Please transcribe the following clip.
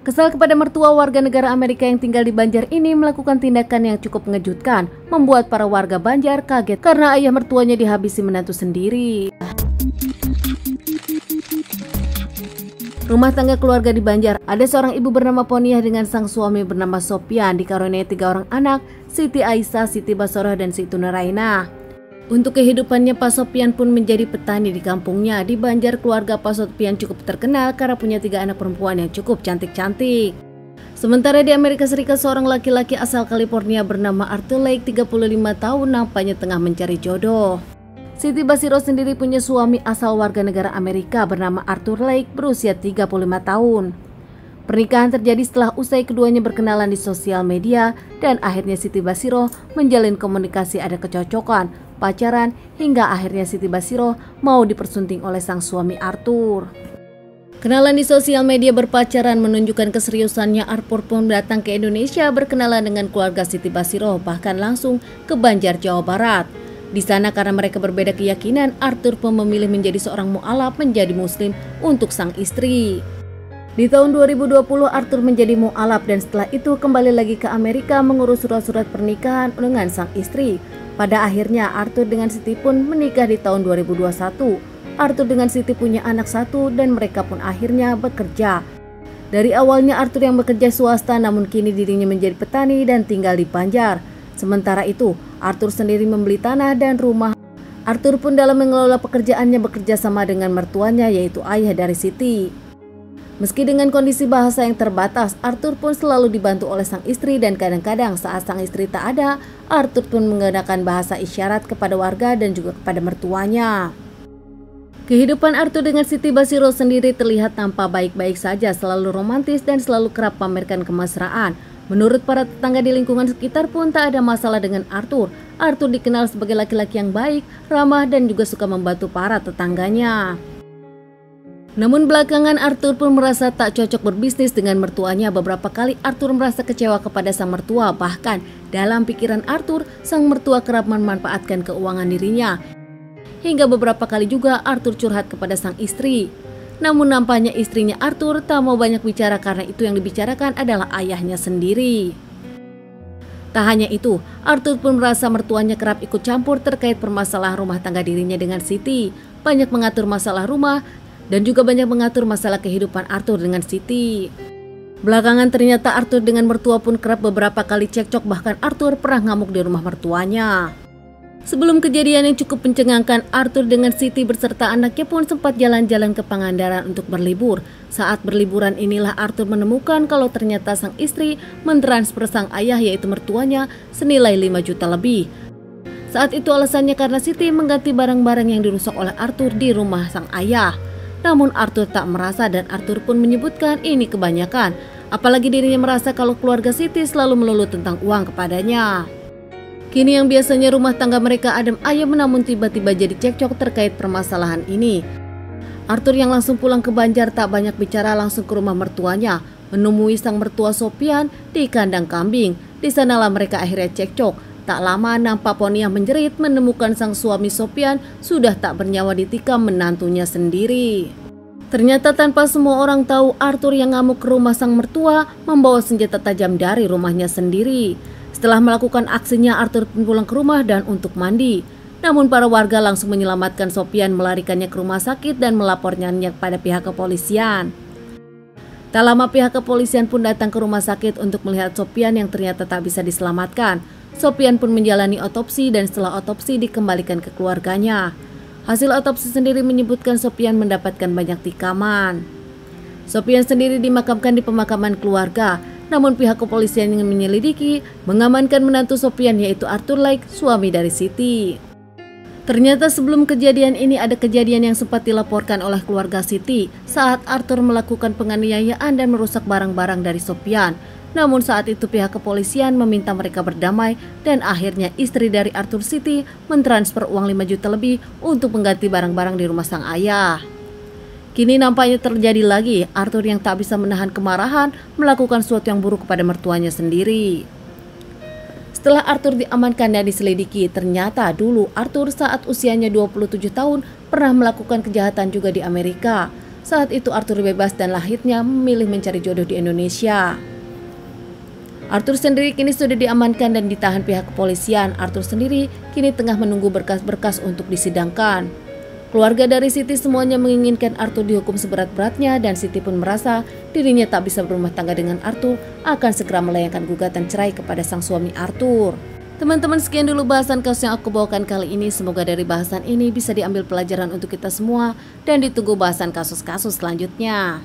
Kesal kepada mertua warga negara Amerika yang tinggal di Banjar ini melakukan tindakan yang cukup mengejutkan, membuat para warga Banjar kaget karena ayah mertuanya dihabisi menantu sendiri. Rumah tangga keluarga di Banjar, ada seorang ibu bernama Poniah dengan sang suami bernama Sopyan, dikaruniai 3 orang anak, Siti Aisyah, Siti Basoroh, dan Siti Nurainah. Untuk kehidupannya, Pak Sopyan pun menjadi petani di kampungnya. Di Banjar, keluarga Pak Sopyan cukup terkenal karena punya 3 anak perempuan yang cukup cantik-cantik. Sementara di Amerika Serikat, seorang laki-laki asal California bernama Arthur Lake, 35 tahun, nampaknya tengah mencari jodoh. Siti Basiro sendiri punya suami asal warga negara Amerika bernama Arthur Lake berusia 35 tahun. Pernikahan terjadi setelah usai keduanya berkenalan di sosial media dan akhirnya Siti Basiro menjalin komunikasi, ada kecocokan, pacaran, hingga akhirnya Siti Basiro mau dipersunting oleh sang suami Arthur. Kenalan di sosial media berpacaran menunjukkan keseriusannya. Arthur pun datang ke Indonesia berkenalan dengan keluarga Siti Basiro, bahkan langsung ke Banjar, Jawa Barat. Di sana karena mereka berbeda keyakinan, Arthur pun memilih menjadi seorang mu'alaf, menjadi muslim untuk sang istri. Di tahun 2020 Arthur menjadi mu'alaf dan setelah itu kembali lagi ke Amerika mengurus surat-surat pernikahan dengan sang istri. Pada akhirnya Arthur dengan Siti pun menikah di tahun 2021. Arthur dengan Siti punya anak 1 dan mereka pun akhirnya bekerja. Dari awalnya Arthur yang bekerja swasta, namun kini dirinya menjadi petani dan tinggal di Banjar. Sementara itu Arthur sendiri membeli tanah dan rumah. Arthur pun dalam mengelola pekerjaannya bekerja sama dengan mertuanya, yaitu ayah dari Siti. Meski dengan kondisi bahasa yang terbatas, Arthur pun selalu dibantu oleh sang istri dan kadang-kadang saat sang istri tak ada, Arthur pun menggunakan bahasa isyarat kepada warga dan juga kepada mertuanya. Kehidupan Arthur dengan Siti Basiro sendiri terlihat tampak baik-baik saja, selalu romantis dan selalu kerap pamerkan kemesraan. Menurut para tetangga di lingkungan sekitar pun tak ada masalah dengan Arthur. Arthur dikenal sebagai laki-laki yang baik, ramah, dan juga suka membantu para tetangganya. Namun belakangan Arthur pun merasa tak cocok berbisnis dengan mertuanya. Beberapa kali Arthur merasa kecewa kepada sang mertua. Bahkan dalam pikiran Arthur, sang mertua kerap memanfaatkan keuangan dirinya. Hingga beberapa kali juga Arthur curhat kepada sang istri. Namun nampaknya istrinya Arthur tak mau banyak bicara karena itu yang dibicarakan adalah ayahnya sendiri. Tak hanya itu, Arthur pun merasa mertuanya kerap ikut campur terkait permasalahan rumah tangga dirinya dengan Siti. Banyak mengatur masalah rumah dan juga banyak mengatur masalah kehidupan Arthur dengan Siti. Belakangan ternyata Arthur dengan mertua pun kerap beberapa kali cekcok, bahkan Arthur pernah ngamuk di rumah mertuanya. Sebelum kejadian yang cukup mencengangkan, Arthur dengan Siti beserta anaknya pun sempat jalan-jalan ke Pangandaran untuk berlibur. Saat berliburan inilah Arthur menemukan kalau ternyata sang istri mentransfer sang ayah, yaitu mertuanya, senilai 5 juta lebih. Saat itu alasannya karena Siti mengganti barang-barang yang dirusak oleh Arthur di rumah sang ayah. Namun Arthur tak merasa dan Arthur pun menyebutkan ini kebanyakan. Apalagi dirinya merasa kalau keluarga Siti selalu melulu tentang uang kepadanya. Kini yang biasanya rumah tangga mereka adem ayem namun tiba-tiba jadi cekcok terkait permasalahan ini. Arthur yang langsung pulang ke Banjar tak banyak bicara, langsung ke rumah mertuanya, menemui sang mertua Sopyan di kandang kambing. Di sanalah mereka akhirnya cekcok. Tak lama nampak Poniah menjerit menemukan sang suami Sopyan sudah tak bernyawa ditikam menantunya sendiri. Ternyata tanpa semua orang tahu, Arthur yang ngamuk ke rumah sang mertua membawa senjata tajam dari rumahnya sendiri. Setelah melakukan aksinya, Arthur pun pulang ke rumah dan untuk mandi. Namun para warga langsung menyelamatkan Sopyan, melarikannya ke rumah sakit dan melapornya pada pihak kepolisian. Tak lama pihak kepolisian pun datang ke rumah sakit untuk melihat Sopyan yang ternyata tak bisa diselamatkan. Sopyan pun menjalani otopsi dan setelah otopsi dikembalikan ke keluarganya. Hasil otopsi sendiri menyebutkan Sopyan mendapatkan banyak tikaman. Sopyan sendiri dimakamkan di pemakaman keluarga. Namun pihak kepolisian ingin menyelidiki mengamankan menantu Sopyan, yaitu Arthur Lake, suami dari Siti. Ternyata sebelum kejadian ini ada kejadian yang sempat dilaporkan oleh keluarga Siti saat Arthur melakukan penganiayaan dan merusak barang-barang dari Sopyan. Namun saat itu pihak kepolisian meminta mereka berdamai dan akhirnya istri dari Arthur, Siti, mentransfer uang 5 juta lebih untuk mengganti barang-barang di rumah sang ayah. Kini nampaknya terjadi lagi, Arthur yang tak bisa menahan kemarahan melakukan sesuatu yang buruk kepada mertuanya sendiri. Setelah Arthur diamankan dan diselidiki, ternyata dulu Arthur saat usianya 27 tahun pernah melakukan kejahatan juga di Amerika. Saat itu Arthur bebas dan lahirnya memilih mencari jodoh di Indonesia. Arthur sendiri kini sudah diamankan dan ditahan pihak kepolisian. Arthur sendiri kini tengah menunggu berkas-berkas untuk disidangkan. Keluarga dari Siti semuanya menginginkan Arthur dihukum seberat-beratnya dan Siti pun merasa dirinya tak bisa berumah tangga dengan Arthur, akan segera melayangkan gugatan cerai kepada sang suami Arthur. Teman-teman, sekian dulu bahasan kasus yang aku bawakan kali ini. Semoga dari bahasan ini bisa diambil pelajaran untuk kita semua dan ditunggu bahasan kasus-kasus selanjutnya.